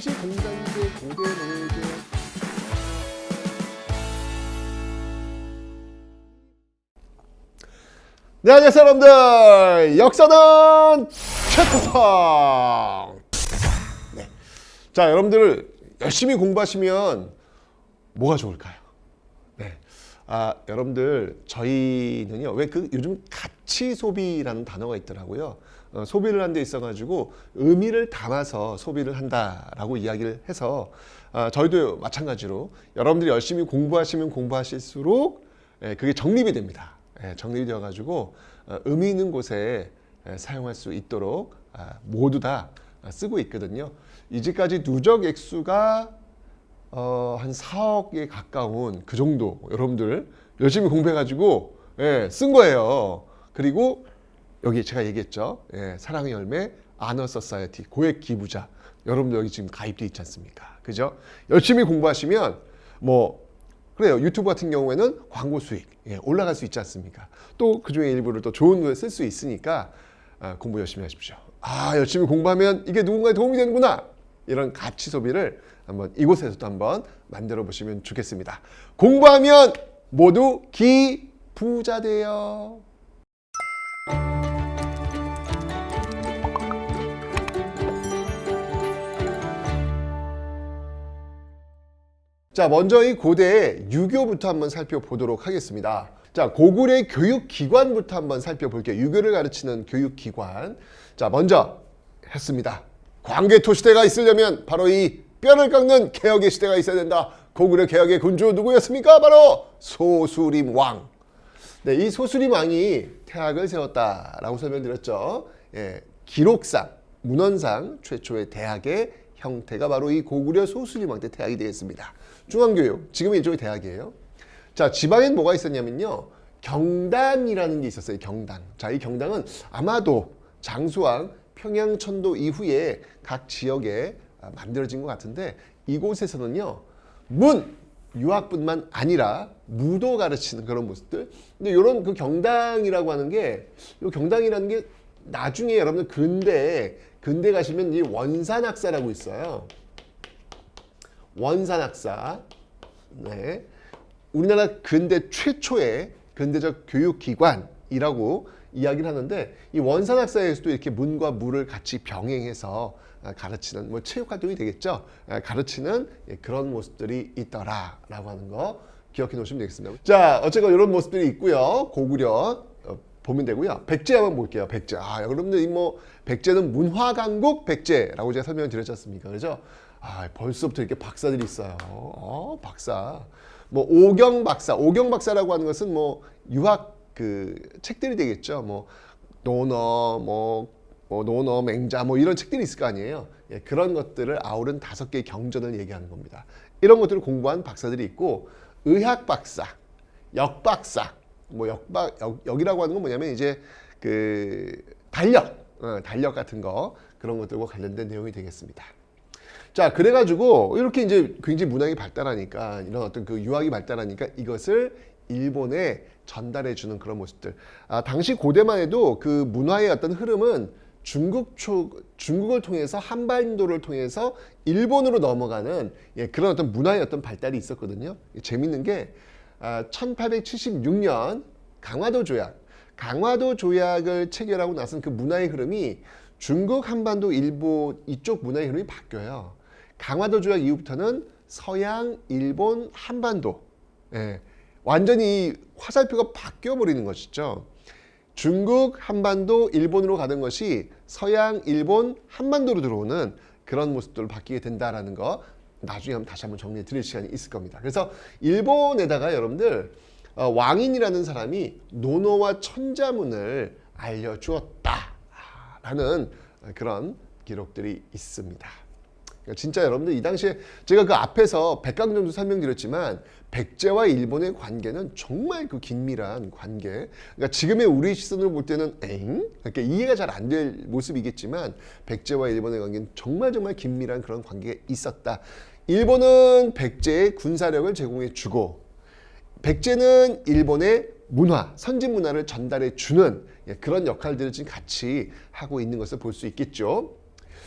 당시 공자인데 고대 문예계 네, 안녕하세요 여러분들. 역사는 최태성. 네. 자, 여러분들 열심히 공부하시면 뭐가 좋을까요? 네. 여러분들 저희는요, 왜 그 요즘 가치 소비라는 단어가 있더라고요. 소비를 한 데 있어가지고 의미를 담아서 소비를 한다라고 이야기를 해서 저희도 마찬가지로 여러분들이 열심히 공부하시면 공부하실수록 그게 적립이 됩니다. 정리이 되어가지고 의미 있는 곳에 사용할 수 있도록 모두 다 쓰고 있거든요. 이제까지 누적 액수가 한 4억에 가까운 그 정도 여러분들 열심히 공부해가지고 쓴 거예요. 그리고 여기 제가 얘기했죠. 사랑의 열매, 아너 소사이어티, 고액 기부자. 여러분들 여기 지금 가입돼 있지 않습니까? 그죠? 열심히 공부하시면 그래요. 유튜브 같은 경우에는 광고 수익 올라갈 수 있지 않습니까? 또 그중에 일부를 또 좋은 거에 쓸 수 있으니까 공부 열심히 하십시오. 열심히 공부하면 이게 누군가에 도움이 되는구나. 이런 가치 소비를 한번 이곳에서도 한번 만들어 보시면 좋겠습니다. 공부하면 모두 기부자 돼요. 자, 먼저 이 고대 유교부터 한번 살펴보도록 하겠습니다. 자, 고구려의 교육기관부터 한번 살펴볼게요. 유교를 가르치는 교육기관. 자, 먼저 했습니다. 광개토시대가 있으려면 바로 이 뼈를 깎는 개혁의 시대가 있어야 된다. 고구려 개혁의 군주 누구였습니까? 바로 소수림 왕. 네, 이 소수림 왕이 태학을 세웠다라고 설명드렸죠. 기록상, 문헌상 최초의 대학의 형태가 바로 이 고구려 소수림 왕 때 대학이 되겠습니다. 중앙교육, 지금은 일종의 대학이에요. 자, 지방엔 뭐가 있었냐면요, 경단이라는 게 있었어요. 경단. 자, 이 경단은 아마도 장수왕 평양천도 이후에 각 지역에 만들어진 것 같은데, 이곳에서는요, 유학뿐만 아니라 무도 가르치는 그런 모습들. 근데 이런 그 경당이라고 하는 게, 이 경당이라는 게 나중에 여러분들 근대 가시면 이 원산학사라고 있어요. 원산학사. 네. 우리나라 근대 최초의 근대적 교육기관이라고 이야기를 하는데, 이 원산학사에서도 이렇게 문과 무를 같이 병행해서 가르치는, 체육활동이 되겠죠. 가르치는 그런 모습들이 있더라라고 하는 거 기억해 놓으시면 되겠습니다. 자, 어쨌건 이런 모습들이 있고요. 고구려 보면 되고요. 백제 한번 볼게요. 백제. 여러분들 백제는 문화강국 백제라고 제가 설명을 드렸지 않습니까? 그죠? 벌써부터 이렇게 박사들이 있어요. 박사. 오경 박사. 오경 박사라고 하는 것은 유학 책들이 되겠죠. 논어, 논어, 맹자, 이런 책들이 있을 거 아니에요. 그런 것들을 아우른 5개의 경전을 얘기하는 겁니다. 이런 것들을 공부한 박사들이 있고, 의학 박사, 역 박사. 역이라고 하는 건 뭐냐면 이제 달력 같은 거, 그런 것들과 관련된 내용이 되겠습니다. 자, 그래가지고 이렇게 이제 굉장히 문학이 발달하니까, 이런 어떤 유학이 발달하니까 이것을 일본에 전달해주는 그런 모습들. 당시 고대만 해도 그 문화의 어떤 흐름은 중국을 통해서, 한반도를 통해서 일본으로 넘어가는 그런 어떤 문화의 어떤 발달이 있었거든요. 재밌는 게 1876년 강화도 조약을 체결하고 나선 그 문화의 흐름이 중국, 한반도, 일본 이쪽 문화의 흐름이 바뀌어요. 강화도 조약 이후부터는 서양, 일본, 한반도, 완전히 화살표가 바뀌어 버리는 것이죠. 중국, 한반도, 일본으로 가던 것이 서양, 일본, 한반도로 들어오는 그런 모습들로 바뀌게 된다라는 거 나중에 다시 한번 정리해 드릴 시간이 있을 겁니다. 그래서 일본에다가 여러분들 왕인이라는 사람이 논어와 천자문을 알려주었다라는 그런 기록들이 있습니다. 진짜 여러분들 이 당시에 제가 그 앞에서 백강정도 설명드렸지만, 백제와 일본의 관계는 정말 긴밀한 관계. 그러니까 지금의 우리 시선으로 볼 때는 그러니까 이해가 잘 안 될 모습이겠지만, 백제와 일본의 관계는 정말 긴밀한 그런 관계가 있었다. 일본은 백제에 군사력을 제공해 주고, 백제는 일본의 문화, 선진 문화를 전달해 주는 그런 역할들을 지금 같이 하고 있는 것을 볼 수 있겠죠.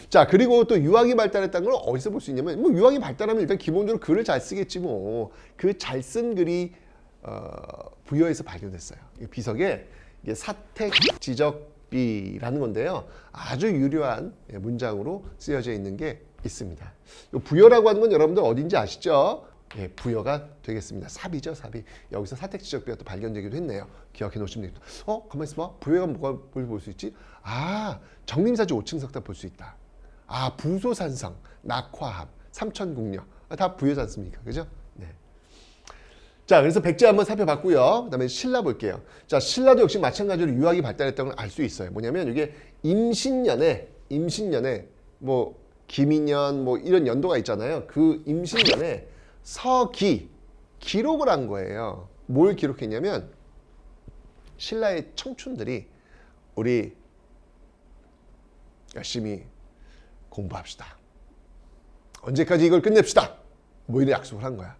자, 그리고 또 유학이 발달했다는 걸 어디서 볼 수 있냐면, 뭐 유학이 발달하면 일단 기본적으로 글을 잘 쓰겠지 뭐. 그 잘 쓴 글이 부여에서 발견됐어요. 비석에 이게 사택지적비라는 건데요. 아주 유려한 문장으로 쓰여져 있는 게 있습니다. 이 부여라고 하는 건 여러분들 어딘지 아시죠? 예, 부여가 되겠습니다. 삽이죠, 삽이. 여기서 사택지적비가 또 발견되기도 했네요. 기억해 놓으시면 되겠다. 가만히 있어봐. 부여가 뭐가 볼 수 있지? 아, 정림사주 5층 석탑 볼 수 있다. 아, 부소산성, 낙화암, 삼천궁녀. 다 부여지 않습니까? 그죠? 네. 자, 그래서 백제 한번 살펴봤고요. 그 다음에 신라 볼게요. 자, 신라도 역시 마찬가지로 유학이 발달했다는 걸 알 수 있어요. 뭐냐면 이게 임신년에 뭐 기민년 뭐 이런 연도가 있잖아요. 그 임신년에 기록을 한 거예요. 뭘 기록했냐면 신라의 청춘들이 우리 열심히 공부합시다. 언제까지 이걸 끝냅시다. 뭐 이런 약속을 한 거야.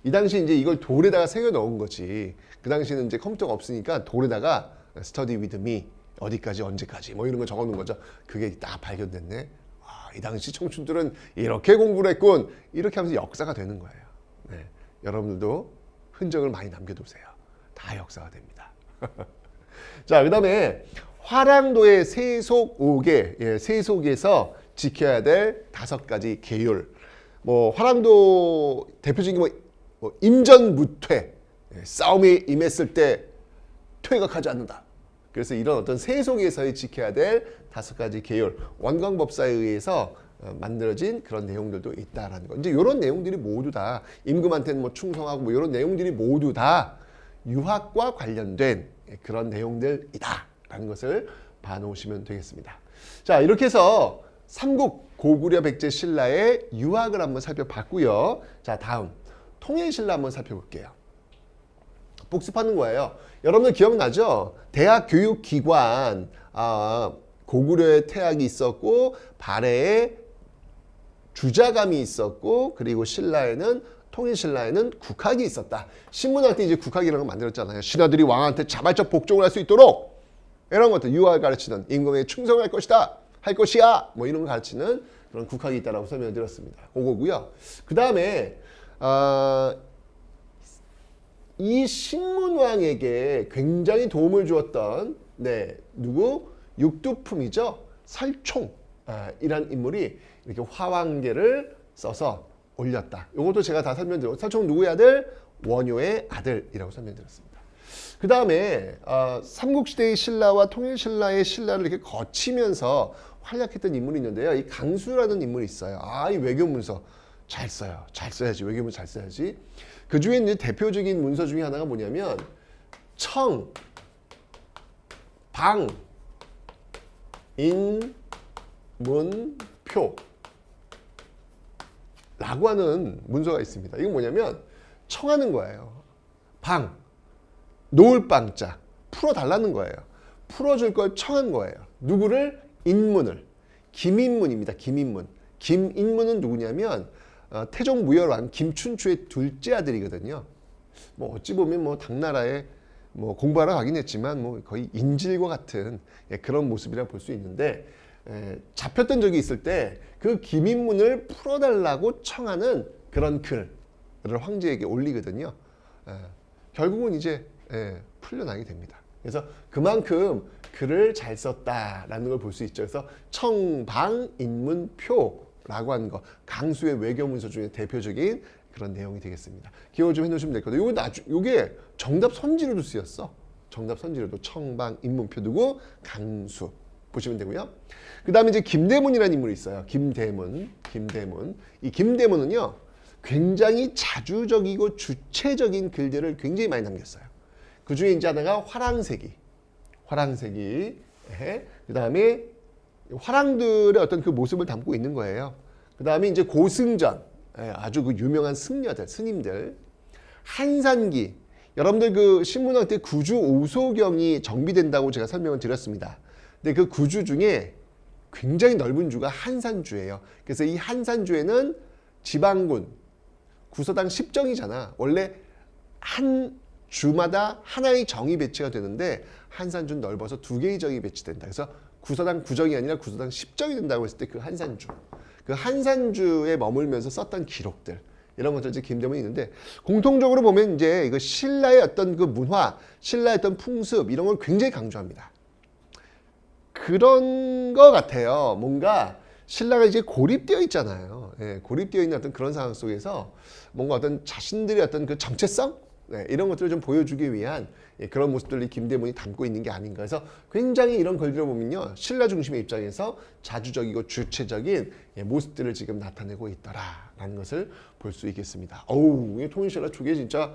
이 당시 이제 이걸 돌에다가 새겨 넣은 거지. 그 당시는 이제 컴퓨터가 없으니까 돌에다가 study with me 어디까지 언제까지 뭐 이런 거 적어 놓은 거죠. 그게 딱 발견됐네. 아, 이 당시 청춘들은 이렇게 공부를 했군. 이렇게 하면서 역사가 되는 거예요. 네. 여러분들도 흔적을 많이 남겨두세요. 다 역사가 됩니다. 자, 그 다음에 화랑도의 세속옥에, 세속에서 지켜야 될 5가지 계율. 뭐 화랑도 대표적인 뭐 임전무퇴, 싸움이 임했을 때 퇴각하지 않는다. 그래서 이런 어떤 세속에서의 지켜야 될 5가지 계율, 원광법사에 의해서 만들어진 그런 내용들도 있다라는 거. 이제 이런 내용들이 모두 다 임금한테는 뭐 충성하고 뭐 이런 내용들이 모두 다 유학과 관련된 그런 내용들이다라는 것을 봐놓으시면 되겠습니다. 자, 이렇게 해서 삼국 고구려 백제 신라의 유학을 한번 살펴봤고요. 자, 다음 통일신라 한번 살펴볼게요. 복습하는 거예요. 여러분들 기억나죠? 대학 교육기관 고구려에 태학이 있었고 발해에 주자감이 있었고 그리고 신라에는 통일신라에는 국학이 있었다. 신문할 때 이제 국학이라는 걸 만들었잖아요. 신하들이 왕한테 자발적 복종을 할 수 있도록 이런 것들 유학을 가르치는 임금에 충성할 것이다. 할 것이야. 뭐 이런 걸 가르치는 그런 국학이 있다라고 설명을 드렸습니다. 그거고요. 그 다음에 이 신문왕에게 굉장히 도움을 주었던 누구? 육두품이죠. 설총이란 인물이 이렇게 화왕계를 써서 올렸다. 이것도 제가 다 설명드렸고 설총 누구의 아들? 원효의 아들이라고 설명드렸습니다. 그 다음에 삼국시대의 신라와 통일신라의 신라를 이렇게 거치면서 활약했던 인물이 있는데요. 이 강수라는 인물이 있어요. 이 외교문서 잘 써요. 잘 써야지. 외교문서 잘 써야지. 그 중에 이제 대표적인 문서 중에 하나가 뭐냐면 청, 방, 인, 문, 표 라고 하는 문서가 있습니다. 이건 뭐냐면 청하는 거예요. 방, 놓을 방자 풀어달라는 거예요. 풀어줄 걸 청한 거예요. 누구를? 인문을. 김인문입니다. 김인문. 김인문은 누구냐면 태종무열왕 김춘추의 둘째 아들이거든요. 뭐 어찌 보면 뭐 당나라에 뭐 공부하러 가긴 했지만 뭐 거의 인질과 같은 그런 모습이라 볼 수 있는데 잡혔던 적이 있을 때 그 김인문을 풀어달라고 청하는 그런 글을 황제에게 올리거든요. 결국은 이제 풀려나게 됩니다. 그래서 그만큼 글을 잘 썼다라는 걸 볼 수 있죠. 그래서 청방인문표라고 하는 거 강수의 외교문서 중에 대표적인 그런 내용이 되겠습니다. 기억을 좀 해놓으시면 될 거예요. 요게 정답 선지로도 쓰였어. 정답 선지로도 청방인문표 누구? 강수 보시면 되고요. 그 다음에 이제 김대문이라는 인물이 있어요. 김대문. 이 김대문은요 굉장히 자주적이고 주체적인 글들을 굉장히 많이 남겼어요. 그 중에 이제 하나가 화랑세기. 그 다음에 화랑들의 어떤 그 모습을 담고 있는 거예요. 그 다음에 이제 고승전, 아주 그 유명한 승려들, 스님들. 한산기. 여러분들 그 신문학 때 구주 오소경이 정비된다고 제가 설명을 드렸습니다. 근데 그 구주 중에 굉장히 넓은 주가 한산주예요. 그래서 이 한산주에는 지방군, 구서당 10정이잖아. 원래 한 주마다 하나의 정이 배치가 되는데 한산주는 넓어서 2개의 정이 배치된다. 그래서 구서당 9정이 아니라 구서당 10정이 된다고 했을 때 그 한산주, 그 한산주에 머물면서 썼던 기록들, 이런 것들 이제 김대문이 있는데, 공통적으로 보면 이제 이거 신라의 어떤 그 문화, 신라의 어떤 풍습, 이런 걸 굉장히 강조합니다. 그런 것 같아요. 뭔가 신라가 이제 고립되어 있잖아요. 예, 고립되어 있는 어떤 그런 상황 속에서 뭔가 어떤 자신들의 어떤 그 정체성, 이런 것들을 좀 보여주기 위한 그런 모습들을 김대문이 담고 있는 게 아닌가 해서, 굉장히 이런 글들을 보면요, 신라 중심의 입장에서 자주적이고 주체적인 모습들을 지금 나타내고 있더라라는 것을 볼 수 있겠습니다. 어우, 통일신라 초기에 진짜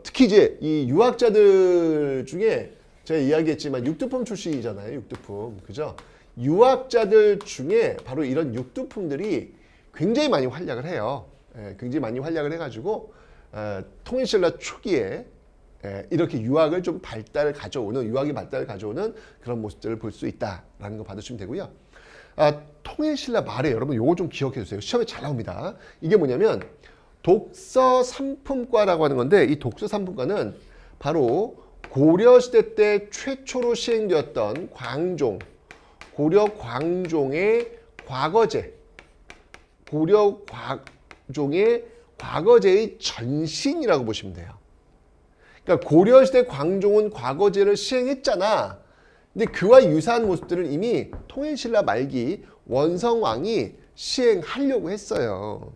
특히 이제 이 유학자들 중에 제가 이야기했지만 육두품 출신이잖아요. 육두품, 그죠? 유학자들 중에 바로 이런 육두품들이 굉장히 많이 활약을 해요. 굉장히 많이 활약을 해가지고 통일신라 초기에 이렇게 유학을 좀 유학의 발달을 가져오는 그런 모습들을 볼 수 있다라는 거 봐주시면 되고요. 통일신라 말에 여러분 요거 좀 기억해 주세요. 시험에 잘 나옵니다. 이게 뭐냐면 독서 3품과라고 하는 건데, 이 독서 3품과는 바로 고려시대 때 최초로 시행되었던 고려 광종의 과거제의 전신이라고 보시면 돼요. 그러니까 고려시대 광종은 과거제를 시행했잖아. 근데 그와 유사한 모습들을 이미 통일신라 말기 원성왕이 시행하려고 했어요.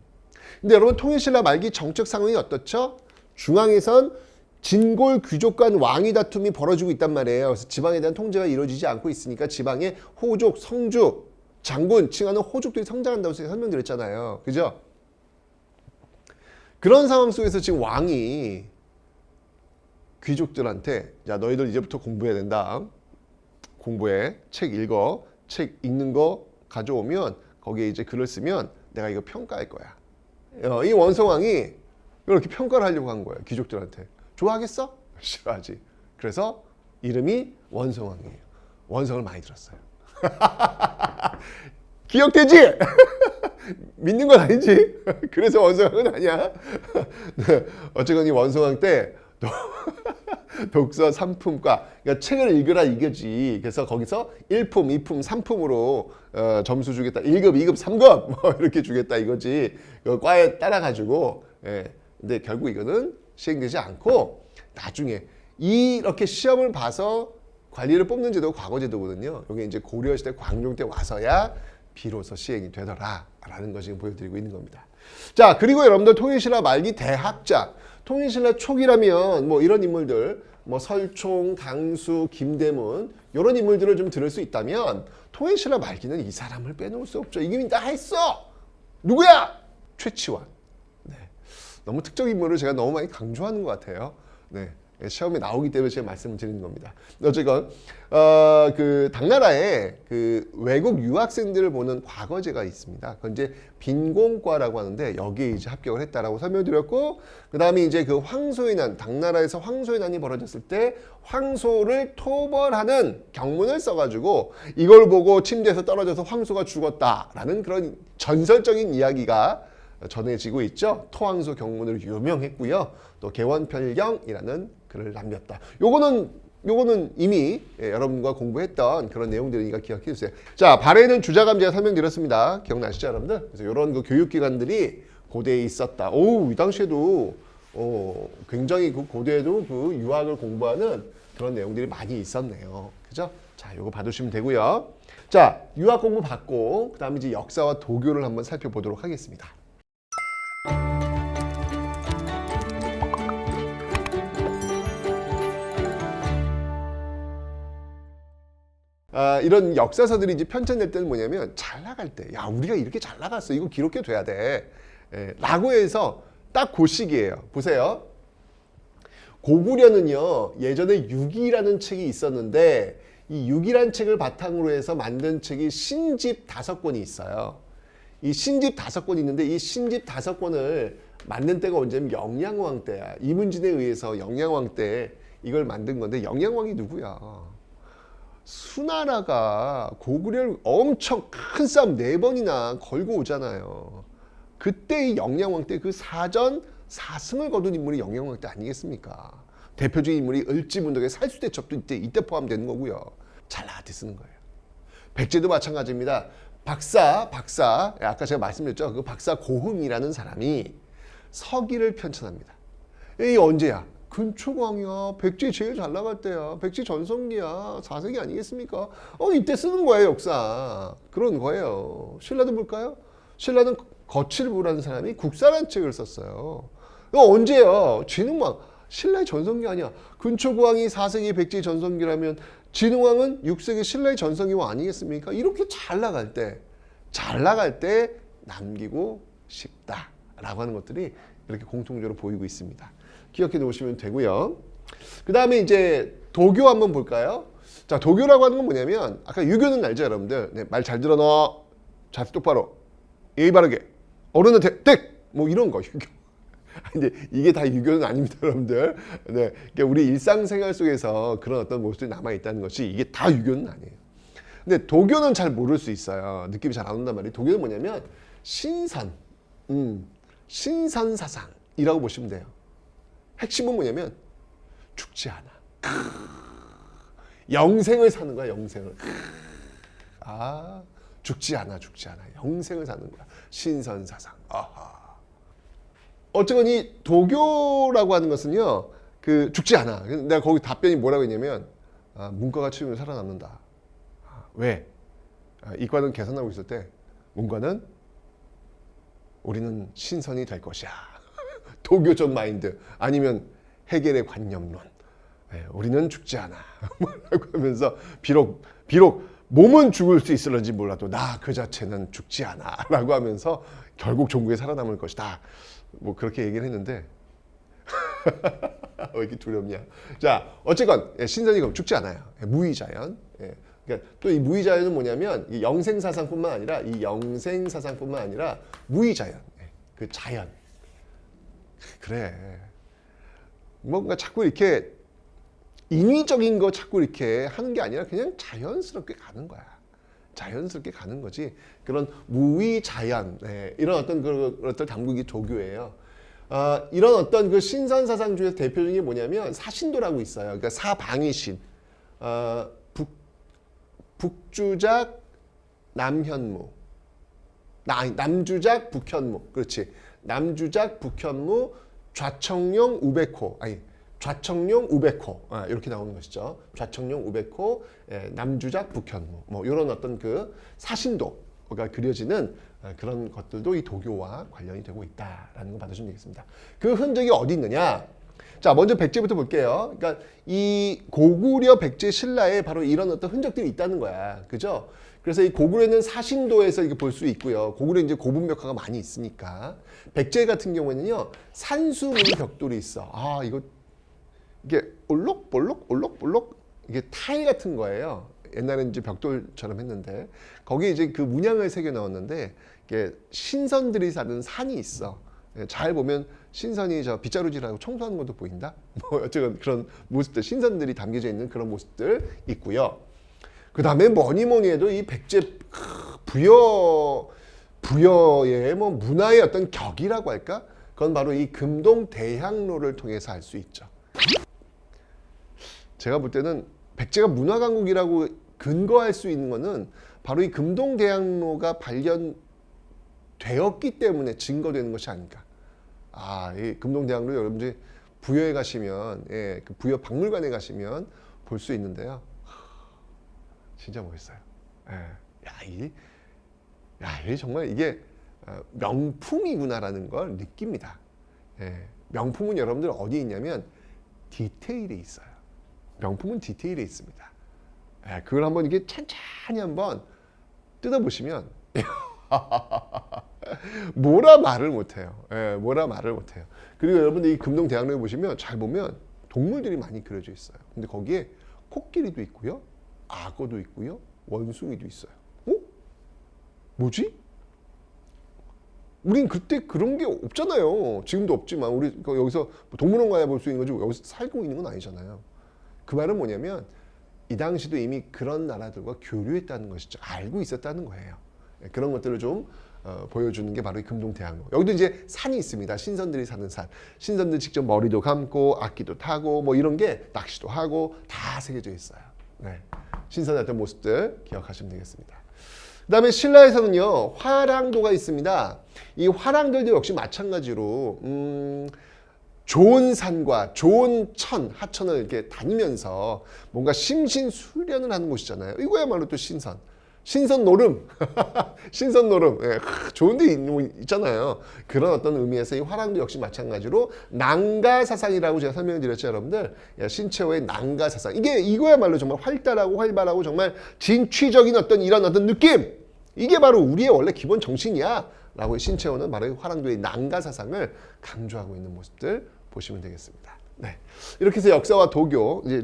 근데 여러분, 통일신라 말기 정책 상황이 어떻죠? 중앙에선 진골 귀족 간 왕위 다툼이 벌어지고 있단 말이에요. 그래서 지방에 대한 통제가 이루어지지 않고 있으니까 지방에 호족, 성주, 장군 칭하는 호족들이 성장한다고 설명드렸잖아요. 그죠? 그런 상황 속에서 지금 왕이 귀족들한테, 야, 너희들 이제부터 공부해야 된다. 공부해. 책 읽어. 책 읽는 거 가져오면 거기에 이제 글을 쓰면 내가 이거 평가할 거야. 이 원성왕이 이렇게 평가를 하려고 한 거예요. 귀족들한테. 좋아하겠어? 싫어하지. 그래서 이름이 원성왕이에요. 원성을 많이 들었어요. 기억되지? 믿는 건 아니지. 그래서 원성왕은 아니야. 어쨌건 이 원성왕 때 독서 3품과, 그러니까 책을 읽으라 이거지. 그래서 거기서 1품, 2품, 3품으로 점수 주겠다. 1급, 2급, 3급 뭐 이렇게 주겠다 이거지. 과에 따라가지고. 근데 결국 이거는 시행되지 않고, 나중에 이렇게 시험을 봐서 관리를 뽑는 제도가 과거제도거든요. 이게 이제 고려시대 광종 때 와서야 비로소 시행이 되더라라는 것을 보여드리고 있는 겁니다. 자, 그리고 여러분들 통일신라 말기 대학자, 통일신라 초기라면 뭐 이런 인물들, 뭐 설총, 당수, 김대문, 이런 인물들을 좀 들을 수 있다면, 통일신라 말기는 이 사람을 빼놓을 수 없죠. 이게 다 했어. 누구야? 최치원. 네. 너무 특정 인물을 제가 너무 많이 강조하는 것 같아요. 네. 시험에 나오기 때문에 제가 말씀을 드리는 겁니다. 어쨌건 그 당나라에 그 외국 유학생들을 보는 과거제가 있습니다. 그건 이제 빈공과라고 하는데, 여기에 이제 합격을 했다라고 설명드렸고, 그 다음에 이제 그 황소의 난, 당나라에서 황소의 난이 벌어졌을 때 황소를 토벌하는 경문을 써가지고 이걸 보고 침대에서 떨어져서 황소가 죽었다라는 그런 전설적인 이야기가 전해지고 있죠. 토황소 경문으로 유명했고요. 또 개원별경이라는 글을 남겼다. 요거는 이미 여러분과 공부했던 그런 내용들이니까 기억해 주세요. 자, 발해는 주자감 제가 설명드렸습니다. 기억나시죠, 여러분들? 그래서 이런 그 교육기관들이 고대에 있었다. 이 당시에도 굉장히 그 고대에도 그 유학을 공부하는 그런 내용들이 많이 있었네요. 그죠? 자, 요거 봐두시면 되고요. 자, 유학 공부 받고 그다음에 이제 역사와 도교를 한번 살펴보도록 하겠습니다. 이런 역사서들이 이제 편찬될 때는 뭐냐면, 잘 나갈 때, 야, 우리가 이렇게 잘 나갔어, 이거 기록해 둬야 돼, 라고 해서 딱 그 시기예요. 보세요. 고구려는요, 예전에 육이라는 책이 있었는데, 이 육이라는 책을 바탕으로 해서 만든 책이 신집 5권이 있어요. 이 신집 5권이 있는데, 이 신집 5권을 만든 때가 언제냐면 영양왕 때야. 이문진에 의해서 영양왕 때 이걸 만든 건데, 영양왕이 누구야? 수나라가 고구려를 엄청 큰 싸움 4번이나 걸고 오잖아요. 그때 이 영양왕 때 그 사전 4승을 거둔 인물이 영양왕 때 아니겠습니까? 대표적인 인물이 을지문덕의 살수대첩도 이때 포함되는 거고요. 잘 나갈 때 쓰는 거예요. 백제도 마찬가지입니다. 박사, 아까 제가 말씀드렸죠. 그 박사 고흥이라는 사람이 서기를 편찬합니다. 이 언제야? 근초광이야. 백제 제일 잘 나갈 때야. 백제 전성기야. 4세기 아니겠습니까? 이때 쓰는 거예요, 역사. 그런 거예요. 신라도 볼까요? 신라는 거칠부라는 사람이 국사라는 책을 썼어요. 이거 언제야? 진흥왕. 신라의 전성기 아니야. 근초광이 4세기 백제 전성기라면 진흥왕은 6세기 신라의 전성기왕 아니겠습니까? 이렇게 잘 나갈 때 남기고 싶다라고 하는 것들이 이렇게 공통적으로 보이고 있습니다. 기억해 놓으시면 되고요. 그 다음에 이제 도교 한번 볼까요? 자, 도교라고 하는 건 뭐냐면 아까 유교는 알죠, 여러분들? 네, 말 잘 들어 너, 자세 똑바로, 예의 바르게, 어른한테 댁! 뭐 이런 거 유교. 근데 이게 다 유교는 아닙니다, 여러분들. 네, 그러니까 우리 일상생활 속에서 그런 어떤 모습들이 남아 있다는 것이 이게 다 유교는 아니에요. 근데 도교는 잘 모를 수 있어요. 느낌이 잘 안 온단 말이에요. 도교는 뭐냐면 신선 사상이라고 보시면 돼요. 핵심은 뭐냐면 죽지 않아. 영생을 사는 거야, 영생을. 죽지 않아. 영생을 사는 거야. 신선 사상. 아하. 어쨌건 이 도교라고 하는 것은요, 그 죽지 않아. 내가 거기 답변이 뭐라고 했냐면, 문과가 치우면 살아남는다. 왜? 이과는 계산하고 있을 때, 문과는 우리는 신선이 될 것이야. 도교적 마인드. 아니면 해겔의 관념론. 우리는 죽지 않아. 라고 하면서, 비록 몸은 죽을 수 있을런지 몰라도 나 그 자체는 죽지 않아. 라고 하면서 결국 종국에 살아남을 것이다. 뭐 그렇게 얘기를 했는데 왜 이렇게 두렵냐. 자, 어쨌건 신선이 그럼 죽지 않아요. 무의자연. 그러니까 또 이 무의자연은 뭐냐면 이 영생사상뿐만 아니라 무의자연. 그 자연. 그래. 뭔가 자꾸 이렇게 인위적인 거 자꾸 이렇게 하는 게 아니라 그냥 자연스럽게 가는 거야. 자연스럽게 가는 거지. 그런 무의자연, 이런 어떤 것들 담그기 도교예요. 이런 어떤 그 신선 사상 중에서 대표적인 게 뭐냐면 사신도라고 있어요. 그러니까 사방위신, 북주작 남현무, 남주작 북현무, 그렇지. 남주작 북현무 좌청룡 우백호, 좌청룡 우백호, 이렇게 나오는 것이죠. 좌청룡 우백호, 남주작 북현무, 뭐 이런 어떤 그 사신도가 그려지는 그런 것들도 이 도교와 관련이 되고 있다라는 거 받으시면 되겠습니다. 그 흔적이 어디 있느냐? 자, 먼저 백제부터 볼게요. 그러니까 이 고구려 백제 신라에 바로 이런 어떤 흔적들이 있다는 거야, 그죠? 그래서 이 고구려는 사신도에서 이렇게 볼 수 있고요. 고구려 이제 고분벽화가 많이 있으니까. 백제 같은 경우에는요, 산수문 벽돌이 있어. 이게 올록볼록 이게 타일 같은 거예요. 옛날에는 이제 벽돌처럼 했는데 거기에 이제 그 문양을 새겨 넣었는데 이게 신선들이 사는 산이 있어. 잘 보면 신선이 저 빗자루질하고 청소하는 것도 보인다. 뭐 어쨌든 그런 모습들, 신선들이 담겨져 있는 그런 모습들 있고요. 그 다음에 뭐니 해도 이 백제 부여의 뭐 문화의 어떤 격이라고 할까? 그건 바로 이 금동 대향로를 통해서 알 수 있죠. 제가 볼 때는 백제가 문화강국이라고 근거할 수 있는 거는 바로 이 금동대학로가 발견되었기 때문에 증거되는 것이 아닐까. 이 금동대학로 여러분들이 부여에 가시면, 그 부여 박물관에 가시면 볼 수 있는데요. 진짜 멋있어요. 이게 정말 이게 명품이구나라는 걸 느낍니다. 명품은 여러분들 어디에 있냐면 디테일에 있어요. 명품은 디테일에 있습니다. 그걸 한번 이게 찬찬히 한번 뜯어보시면 뭐라 말을 못해요. 그리고 여러분들 이 금동대학로에 보시면 잘 보면 동물들이 많이 그려져 있어요. 근데 거기에 코끼리도 있고요, 악어도 있고요, 원숭이도 있어요. 뭐지? 우린 그때 그런 게 없잖아요. 지금도 없지만 우리 여기서 동물원 가야 볼 수 있는 거지 여기서 살고 있는 건 아니잖아요. 그 말은 뭐냐면 이 당시도 이미 그런 나라들과 교류했다는 것이죠. 알고 있었다는 거예요. 그런 것들을 좀 보여주는 게 바로 이 금동대학로. 여기도 이제 산이 있습니다. 신선들이 사는 산. 신선들 직접 머리도 감고 악기도 타고 뭐 이런 게 낚시도 하고 다 새겨져 있어요. 신선했던 모습들 기억하시면 되겠습니다. 그 다음에 신라에서는요, 화랑도가 있습니다. 이 화랑들도 역시 마찬가지로 좋은 산과 좋은 하천을 이렇게 다니면서 뭔가 심신수련을 하는 곳이잖아요. 이거야말로 또 신선 노름, 신선 노름, 예, 좋은 데 있잖아요. 그런 어떤 의미에서 이 화랑도 역시 마찬가지로 난가사상이라고 제가 설명을 드렸죠, 여러분들. 예, 신채호의 난가사상. 이거야말로 정말 활달하고 활발하고 정말 진취적인 이런 어떤 느낌. 이게 바로 우리의 원래 기본 정신이야. 라고 신채호는 바로 화랑도의 난가사상을 강조하고 있는 모습들 보시면 되겠습니다. 네. 이렇게 해서 역사와 도교, 이제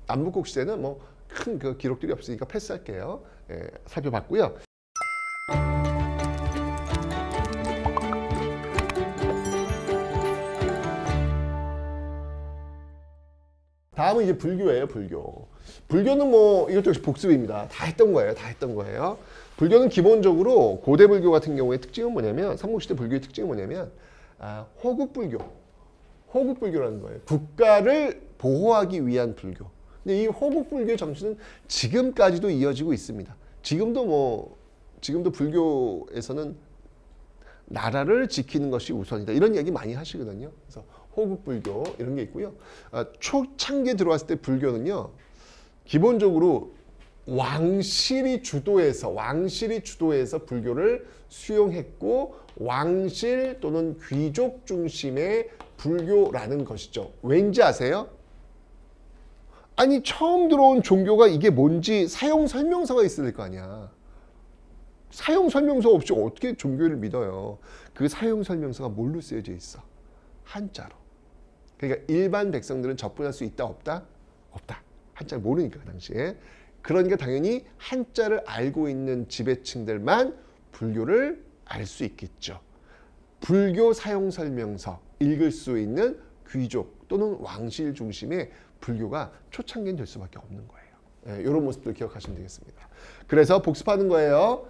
남북국 시대는 뭐 큰 그 기록들이 없으니까 패스할게요. 예, 살펴봤고요. 다음은 이제 불교예요, 불교. 불교는 뭐 이것도 역시 복습입니다. 다 했던 거예요. 불교는 기본적으로 고대 불교 같은 경우의 특징은 뭐냐면, 삼국시대 불교의 특징은 뭐냐면 호국불교라는 거예요. 국가를 보호하기 위한 불교. 근데 이 호국불교 정신은 지금까지도 이어지고 있습니다. 지금도 불교에서는 나라를 지키는 것이 우선이다. 이런 이야기 많이 하시거든요. 그래서 호국불교 이런 게 있고요. 초창기에 들어왔을 때 불교는요, 기본적으로 왕실이 주도해서 불교를 수용했고, 왕실 또는 귀족 중심의 불교라는 것이죠. 왠지 아세요? 아니, 처음 들어온 종교가 이게 뭔지 사용 설명서가 있을 거 아니야. 사용 설명서 없이 어떻게 종교를 믿어요? 그 사용 설명서가 뭘로 쓰여져 있어? 한자로. 그러니까 일반 백성들은 접근할 수 있다, 없다? 없다. 한자를 모르니까, 그 당시에. 그러니까 당연히 한자를 알고 있는 지배층들만 불교를 알 수 있겠죠. 불교 사용 설명서 읽을 수 있는 귀족 또는 왕실 중심의 불교가 초창기는 될 수밖에 없는 거예요. 예, 이런 모습들 기억하시면 되겠습니다. 그래서 복습하는 거예요.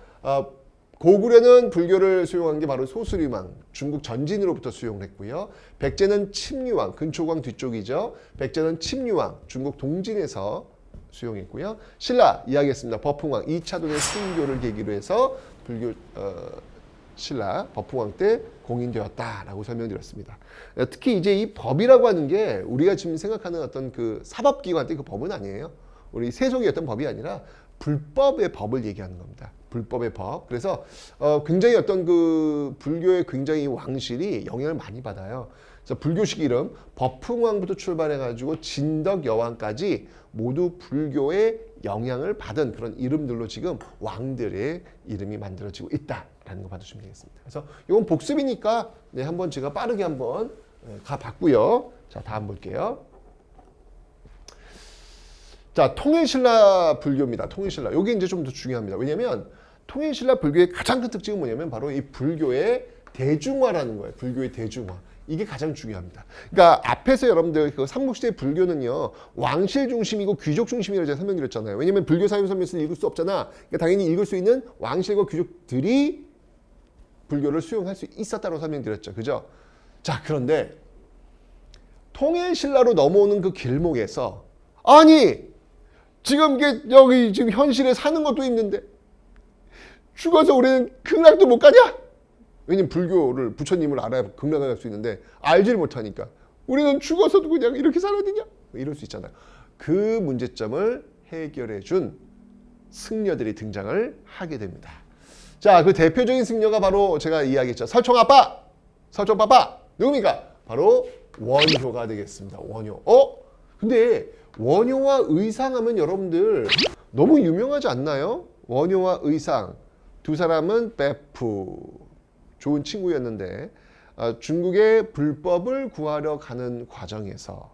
고구려는 불교를 수용한 게 바로 소수리왕, 중국 전진으로부터 수용을 했고요. 백제는 침류왕, 근초광 뒤쪽이죠. 백제는 침류왕, 중국 동진에서 수용했고요. 신라 이야기했습니다. 버풍왕, 2차 도의 순교를 계기로 해서 불교 신라 버풍왕 때 공인되었다라고 설명드렸습니다. 특히 이제 이 법이라고 하는 게 우리가 지금 생각하는 어떤 그 사법기관 때 그 법은 아니에요. 우리 세속의 어떤 법이 아니라 불법의 법을 얘기하는 겁니다. 불법의 법. 그래서 굉장히 어떤 그 불교의 굉장히 왕실이 영향을 많이 받아요. 그래서 불교식 이름 버풍왕부터 출발해가지고 진덕여왕까지 모두 불교의 영향을 받은 그런 이름들로 지금 왕들의 이름이 만들어지고 있다라는 거 봐주시면 되겠습니다. 그래서 이건 복습이니까 네, 한번 제가 빠르게 한번 가봤고요. 자, 다음 볼게요. 자, 통일신라 불교입니다. 통일신라. 이게 이제 좀 더 중요합니다. 왜냐면 통일신라 불교의 가장 큰 특징은 뭐냐면 바로 이 불교의 대중화라는 거예요. 불교의 대중화. 이게 가장 중요합니다. 그러니까 앞에서 여러분들 그 삼국시대 불교는요, 왕실 중심이고 귀족 중심이라고 제가 설명드렸잖아요. 왜냐면 불교 사유 설명서를 읽을 수 없잖아. 그러니까 당연히 읽을 수 있는 왕실과 귀족들이 불교를 수용할 수 있었다고 설명드렸죠. 그죠? 자, 그런데 통일신라로 넘어오는 그 길목에서 아니 지금 이게 여기 지금 현실에 사는 것도 힘든데 죽어서 우리는 극락도 못 가냐? 왜냐면 불교를 부처님을 알아야 극락을 갈 수 있는데 알지를 못하니까 우리는 죽어서도 그냥 이렇게 살아야 되냐? 이럴 수 있잖아요. 그 문제점을 해결해 준 승려들이 등장을 하게 됩니다. 자, 그 대표적인 승려가 바로 제가 이야기했죠. 설총아빠! 설총파파! 누굽니까? 바로 원효가 되겠습니다. 원효. 근데 원효와 의상하면 여러분들 너무 유명하지 않나요? 원효와 의상. 두 사람은 베프. 좋은 친구였는데 중국의 불법을 구하러 가는 과정에서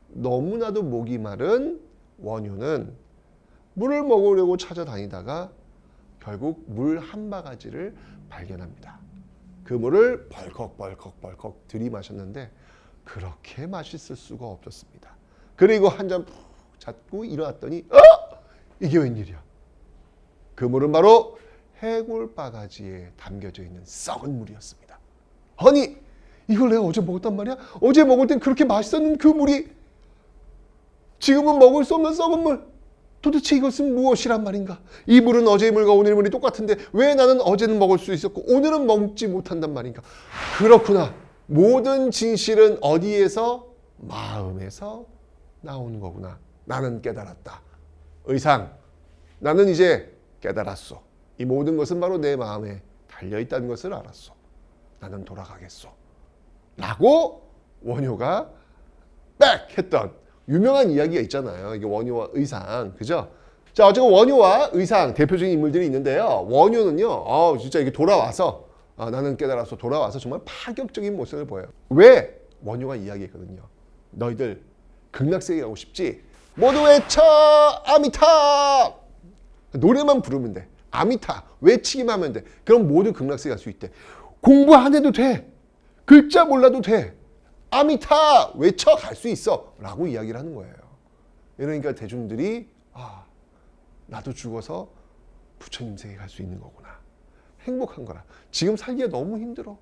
너무나도 목이 마른 원효는 물을 먹으려고 찾아다니다가 결국 물 한 바가지를 발견합니다. 그 물을 벌컥 들이마셨는데 그렇게 맛있을 수가 없었습니다. 그리고 한 잔 푹 잡고 일어났더니 이게 웬일이야? 그 물은 바로 해골 바가지에 담겨져 있는 썩은 물이었습니다. 아니 이걸 내가 어제 먹었단 말이야? 어제 먹을 땐 그렇게 맛있었는 그 물이 지금은 먹을 수 없는 썩은 물. 도대체 이것은 무엇이란 말인가? 이 물은 어제의 물과 오늘의 물이 똑같은데 왜 나는 어제는 먹을 수 있었고 오늘은 먹지 못한단 말인가? 그렇구나. 모든 진실은 어디에서? 마음에서 나오는 거구나. 나는 깨달았다. 의상, 나는 이제 깨달았어. 이 모든 것은 바로 내 마음에 달려있다는 것을 알았어. 나는 돌아가겠어. 라고 원효가 빽 했던 유명한 이야기가 있잖아요. 이게 원효와 의상, 그죠? 자, 어쨌든 원효와 의상 대표적인 인물들이 있는데요. 원효는요, 진짜 이게 돌아와서 나는 깨달아서 돌아와서 정말 파격적인 모습을 보여요. 왜? 원효가 이야기했거든요. 너희들 극락세계 가고 싶지? 모두 외쳐 아미타! 노래만 부르면 돼. 아미타 외치기만 하면 돼. 그럼 모두 극락세계 갈 수 있대. 공부 안 해도 돼. 글자 몰라도 돼. 아미타 외쳐 갈 수 있어 라고 이야기를 하는 거예요. 이러니까 대중들이 나도 죽어서 부처님 세계 갈 수 있는 거구나. 행복한 거라. 지금 살기가 너무 힘들어.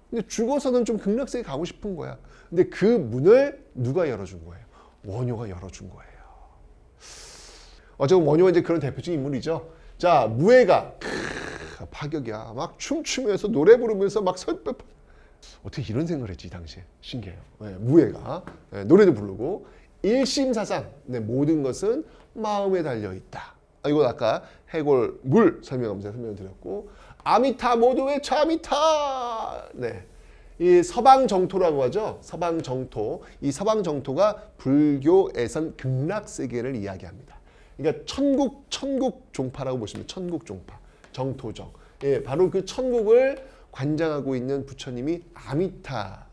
근데 죽어서는 좀 극락세계 가고 싶은 거야. 근데 그 문을 누가 열어준 거예요? 원효가 열어준 거예요. 어쨌든 원효가 이제 그런 대표적인 인물이죠. 자, 무예가 파격이야. 막 춤추면서 노래 부르면서 막 어떻게 이런 생각을 했지 이 당시에. 신기해요. 네, 무예가 노래도 부르고 일심사상 모든 것은 마음에 달려있다. 이건 아까 해골 물 설명하면서 설명드렸고 아미타 모두 외쳐 아미타. 네. 이 서방정토라고 하죠. 서방정토. 이 서방정토가 불교에선 극락세계를 이야기합니다. 그러니까 천국 종파라고 보시면 천국 종파, 정토정. 예, 바로 그 천국을 관장하고 있는 부처님이 아미타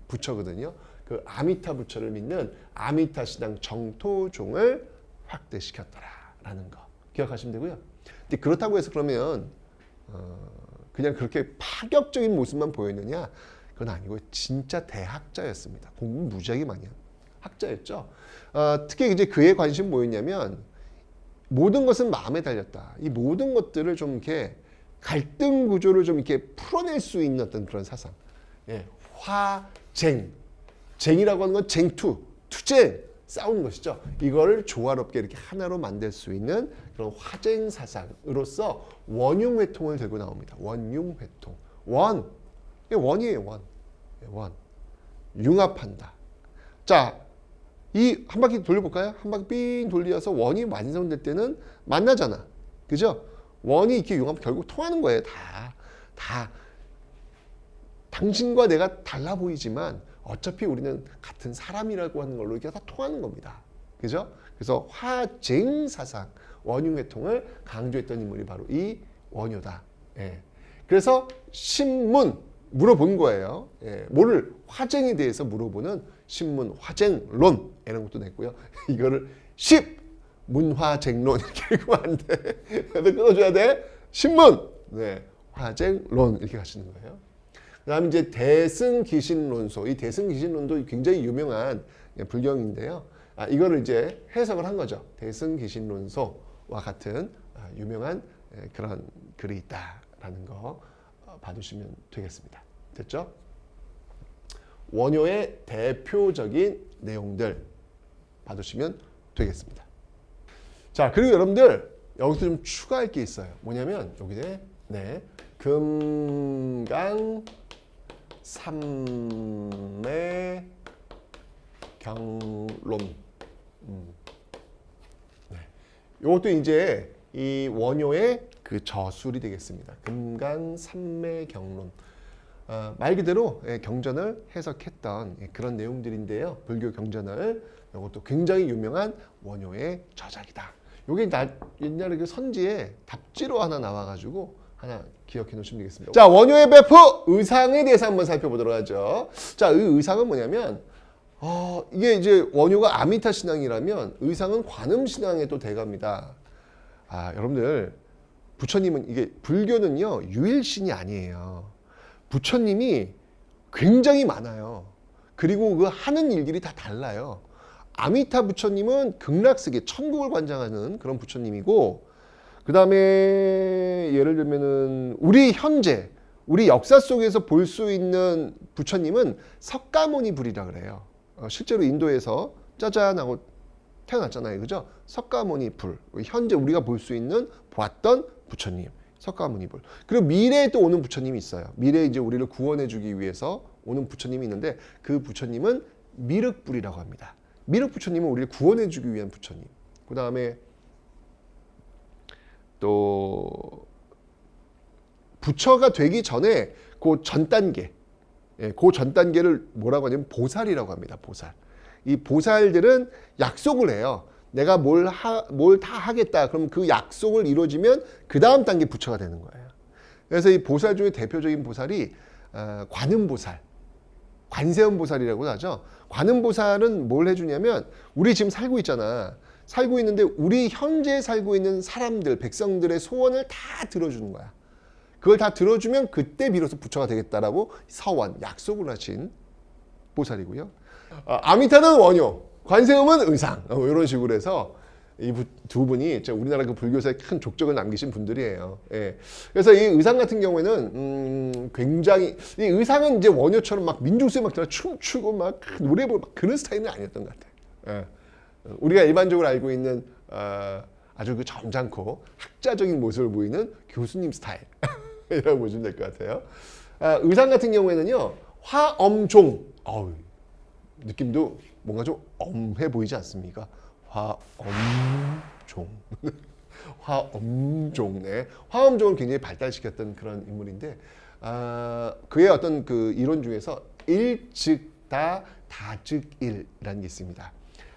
부처거든요. 그 아미타 부처를 믿는 아미타 신앙 정토종을 확대시켰더라라는 거 기억하시면 되고요. 근데 그렇다고 해서 그러면 그냥 그렇게 파격적인 모습만 보였느냐? 그건 아니고 진짜 대학자였습니다. 공부 무지하게 많이 한 학자였죠. 특히 이제 그의 관심이 뭐였냐면 모든 것은 마음에 달렸다. 이 모든 것들을 좀 이렇게 갈등 구조를 좀 이렇게 풀어낼 수 있는 어떤 그런 사상. 예, 화쟁. 쟁이라고 하는 건 쟁투, 투쟁, 싸우는 것이죠. 이거를 조화롭게 이렇게 하나로 만들 수 있는 그런 화쟁 사상으로서 원융회통을 들고 나옵니다. 원융회통. 원이에요, 원. 원. 융합한다. 자, 이 한 바퀴 돌려볼까요? 한 바퀴 삥 돌려서 원이 완성될 때는 만나잖아. 그죠? 원이 이렇게 융합 결국 통하는 거예요. 다. 당신과 내가 달라 보이지만 어차피 우리는 같은 사람이라고 하는 걸로 이게 다 통하는 겁니다. 그죠? 그래서 화쟁사상, 원융회통을 강조했던 인물이 바로 이 원효다. 예. 그래서 신문 물어본 거예요. 예. 뭐를 화쟁에 대해서 물어보는 신문 화쟁론 이런 것도 냈고요. 이거를 문화쟁론 이렇게 읽으면 안 돼. 그래서 끊어줘야 돼. 신문 화쟁론 이렇게 가시는 거예요. 그다음 이제 대승기신론소. 이 대승기신론도 굉장히 유명한 불경인데요. 이거를 이제 해석을 한 거죠. 대승기신론소와 같은 유명한 그런 글이 있다라는 거 봐두시면 되겠습니다. 됐죠? 원효의 대표적인 내용들 봐두시면 되겠습니다. 자, 그리고 여러분들 여기서 좀 추가할 게 있어요. 뭐냐면 여기에 금강 삼매 경론. 이것도 이제 이 원효의 그 저술이 되겠습니다. 금강 삼매 경론. 말 그대로 경전을 해석했던 그런 내용들인데요. 불교 경전을 이것도 굉장히 유명한 원효의 저작이다. 이게 옛날에 그 선지에 답지로 하나 나와가지고 하나 기억해 놓으시면 되겠습니다. 자, 원효의 배포 의상에 대해서 한번 살펴보도록 하죠. 자, 이 의상은 뭐냐면 이게 이제 원효가 아미타 신앙이라면 의상은 관음 신앙에 또 대갑니다. 여러분들 부처님은 이게 불교는요 유일신이 아니에요. 부처님이 굉장히 많아요. 그리고 그 하는 일들이 다 달라요. 아미타 부처님은 극락세계 천국을 관장하는 그런 부처님이고, 그 다음에 예를 들면은 우리 현재 우리 역사 속에서 볼 수 있는 부처님은 석가모니 불이라 그래요. 실제로 인도에서 짜잔하고 태어났잖아요. 그죠? 석가모니 불. 현재 우리가 볼 수 있는 보았던 부처님. 석가모니 불. 그리고 미래에 또 오는 부처님이 있어요. 미래에 이제 우리를 구원해 주기 위해서 오는 부처님이 있는데 그 부처님은 미륵불이라고 합니다. 미륵 부처님은 우리를 구원해 주기 위한 부처님. 그 다음에 또 부처가 되기 전에 그 전 단계, 그 전 단계를 뭐라고 하냐면 보살이라고 합니다. 보살. 이 보살들은 약속을 해요. 내가 뭘 다 하겠다. 그럼 그 약속을 이루어지면 그 다음 단계 부처가 되는 거예요. 그래서 이 보살 중에 대표적인 보살이 관음보살, 관세음보살이라고 하죠. 관음보살은 뭘 해주냐면 우리 지금 살고 있잖아. 살고 있는데 우리 현재 살고 있는 사람들, 백성들의 소원을 다 들어주는 거야. 그걸 다 들어주면 그때 비로소 부처가 되겠다라고 서원, 약속을 하신 보살이고요. 아미타는 원효, 관세음은 의상. 이런 식으로 해서 이 두 분이 우리나라 그 불교사에 큰 족적을 남기신 분들이에요. 예. 그래서 이 의상 같은 경우에는 굉장히 이 의상은 이제 원효처럼 막 민중수에 막 들어 춤추고 막 노래 부르고 막 그런 스타일은 아니었던 것 같아요. 예. 우리가 일반적으로 알고 있는 아주 그 점잖고 학자적인 모습을 보이는 교수님 스타일이라고 보시면 될 것 같아요. 의상 같은 경우에는요 화엄종. 느낌도 뭔가 좀 엄해 보이지 않습니까? 화엄종. 화엄종. 네. 화엄종을 굉장히 발달시켰던 그런 인물인데, 그의 어떤 그 이론 중에서 일즉다, 다즉일이라는 게 있습니다.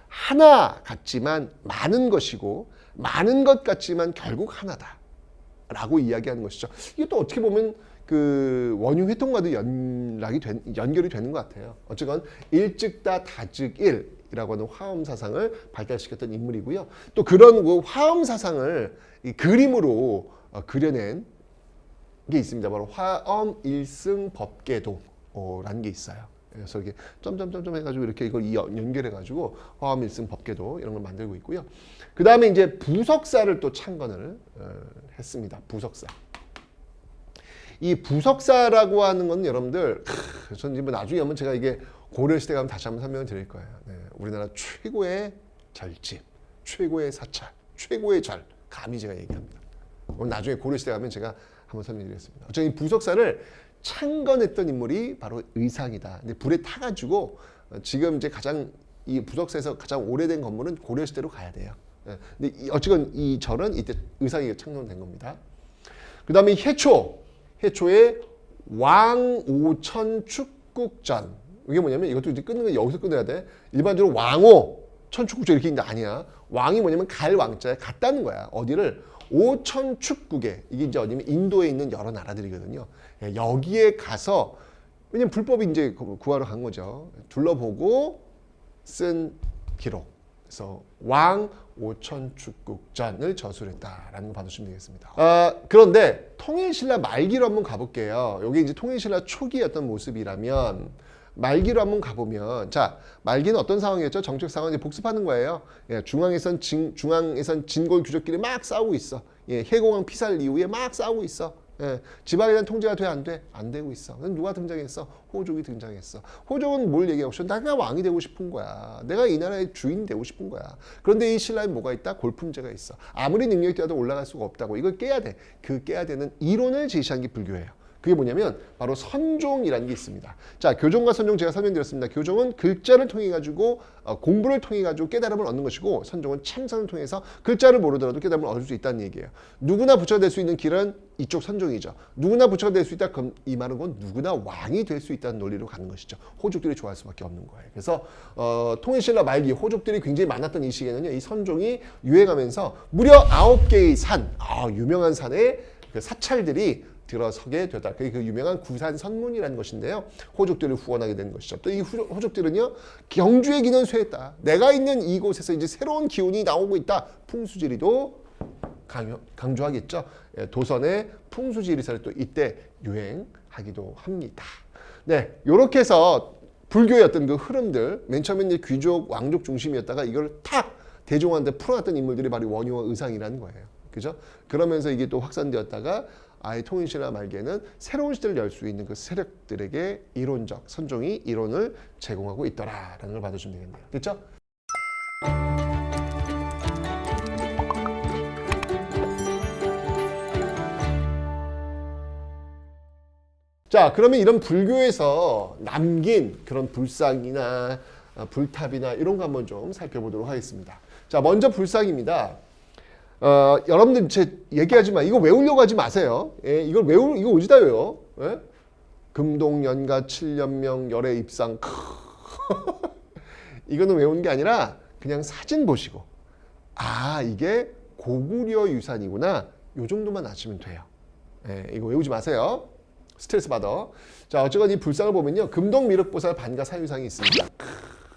하나 같지만 많은 것이고, 많은 것 같지만 결국 하나다. 라고 이야기하는 것이죠. 이게 또 어떻게 보면 그 원유 회통과도 연결이 되는 것 같아요. 어쨌건 일즉다 다즉일이라고 하는 화엄 사상을 발달시켰던 인물이고요. 또 그런 그 화엄 사상을 이 그림으로 그려낸 게 있습니다. 바로 화엄 일승 법계도라는 게 있어요. 그래서 이렇게 점점점점 해가지고 이렇게 이걸 연결해가지고 화엄 일승 법계도 이런 걸 만들고 있고요. 그 다음에 이제 부석사를 또 창건을 했습니다. 부석사. 이 부석사라고 하는 건 여러분들, 저는 이제 나중에 한번 제가 이게 고려시대 가면 다시 한번 설명을 드릴 거예요. 네, 우리나라 최고의 절집, 최고의 사찰, 최고의 절, 감히 제가 얘기합니다. 오늘 나중에 고려시대 가면 제가 한번 설명드리겠습니다. 어쨌든 이 부석사를 창건했던 인물이 바로 의상이다. 근데 불에 타가지고 지금 이제 가장 이 부석사에서 가장 오래된 건물은 고려시대로 가야 돼요. 네, 근데 어쨌건 이 절은 이때 의상이 창건된 겁니다. 그 다음에 해초의 왕오천 축국전. 이게 뭐냐면 이것도 이제 끊는 거 여기서 끊어야 돼. 일반적으로 왕오, 천축국전 이렇게 있는데 아니야. 왕이 뭐냐면 갈 왕자에 갔다는 거야. 어디를? 오천 축국에. 이게 이제 어디냐면 인도에 있는 여러 나라들이거든요. 여기에 가서 왜냐면 불법이 이제 구하러 간 거죠. 둘러보고 쓴 기록. 그래서 왕 오천축국전을 저술했다라는 거 받으시면 되겠습니다. 그런데 통일신라 말기로 한번 가볼게요. 여기 이제 통일신라 초기였던 모습이라면 말기로 한번 가보면, 자, 말기는 어떤 상황이었죠? 정책 상황 이제 복습하는 거예요. 예, 중앙에선 진골 귀족끼리 막 싸우고 있어. 예, 해공왕 피살 이후에 막 싸우고 있어. 예, 지방에 대한 통제가 돼? 안 돼? 안 되고 있어. 그럼 누가 등장했어? 호족이 등장했어. 호족은 뭘 얘기하고 싶어? 내가 왕이 되고 싶은 거야. 내가 이 나라의 주인이 되고 싶은 거야. 그런데 이 신라에 뭐가 있다? 골품제가 있어. 아무리 능력이 뛰어도 올라갈 수가 없다고. 이걸 깨야 돼. 그 깨야 되는 이론을 제시한 게 불교예요. 그게 뭐냐면 바로 선종이라는 게 있습니다. 자, 교종과 선종 제가 설명드렸습니다. 교종은 글자를 통해 가지고 공부를 통해 가지고 깨달음을 얻는 것이고, 선종은 참선을 통해서 글자를 모르더라도 깨달음을 얻을 수 있다는 얘기예요. 누구나 부처가 될 수 있는 길은 이쪽 선종이죠. 누구나 부처가 될 수 있다. 그럼 이 말은 건 누구나 왕이 될 수 있다는 논리로 가는 것이죠. 호족들이 좋아할 수밖에 없는 거예요. 그래서 통일신라 말기 호족들이 굉장히 많았던 이 시기에는요, 이 선종이 유행하면서 무려 9개의 산, 유명한 산에 그 사찰들이 들어서게 되다. 그게 그 유명한 구산선문이라는 것인데요. 호족들을 후원하게 된 것이죠. 또 이 호족들은요, 경주의 기는 쇠했다. 내가 있는 이곳에서 이제 새로운 기운이 나오고 있다. 풍수지리도 강조하겠죠. 도선의 풍수지리설을 또 이때 유행하기도 합니다. 네, 이렇게 해서 불교의 어떤 그 흐름들, 맨 처음에 이제 귀족, 왕족 중심이었다가 이걸 탁 대중한테 풀어놨던 인물들이 바로 원효와 의상이라는 거예요. 그죠? 그러면서 이게 또 확산되었다가 아예 통일신라 말기에는 새로운 시대를 열 수 있는 그 세력들에게 이론적 선종이 이론을 제공하고 있더라라는 걸 받으시면 되겠네요. 됐죠? 자, 그러면 이런 불교에서 남긴 그런 불상이나 불탑이나 이런 거 한번 좀 살펴보도록 하겠습니다. 자, 먼저 불상입니다. 여러분들 제 얘기하지만 이거 외우려고 하지 마세요. 예, 이거 어디다 외워? 예? 금동연가 7년명 열애 입상. 이거는 외우는 게 아니라 그냥 사진 보시고 아, 이게 고구려 유산이구나. 요 정도만 아시면 돼요. 예, 이거 외우지 마세요. 스트레스 받아. 자, 어쨌건 이 불상을 보면요. 금동미륵보살 반가 사유상이 있습니다.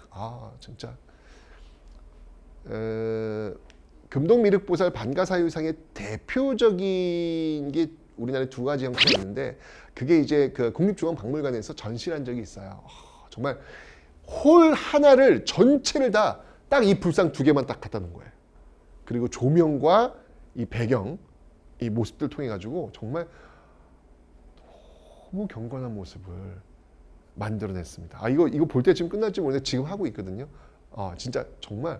아, 진짜. 금동미륵보살 반가 사유상의 대표적인 게 우리나라에 두 가지 형태가 있는데 그게 이제 그 국립중앙박물관에서 전시한 적이 있어요. 정말 홀 하나를 전체를 다 딱 이 불상 두 개만 딱 갖다 놓은 거예요. 그리고 조명과 이 배경, 이 모습들 통해 가지고 정말 너무 경건한 모습을 만들어냈습니다. 아, 이거 볼 때쯤 끝날지 모르는데 지금 하고 있거든요. 진짜 정말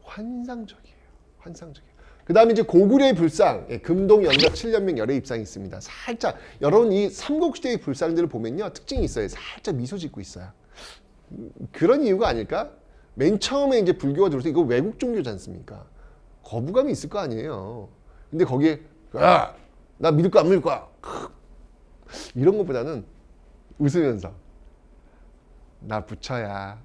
환상적이에요. 환상적이에요. 그 다음에 이제 고구려의 불상, 금동 연가 7년명 열애 입상이 있습니다. 살짝, 여러분 이 삼국시대의 불상들을 보면요. 특징이 있어요. 살짝 미소 짓고 있어요. 그런 이유가 아닐까? 맨 처음에 이제 불교가 들어서 이거 외국 종교지 않습니까? 거부감이 있을 거 아니에요. 근데 거기에, 야, 나 믿을 거야, 안 믿을 거야. 이런 것보다는 웃으면서, 나 부처야.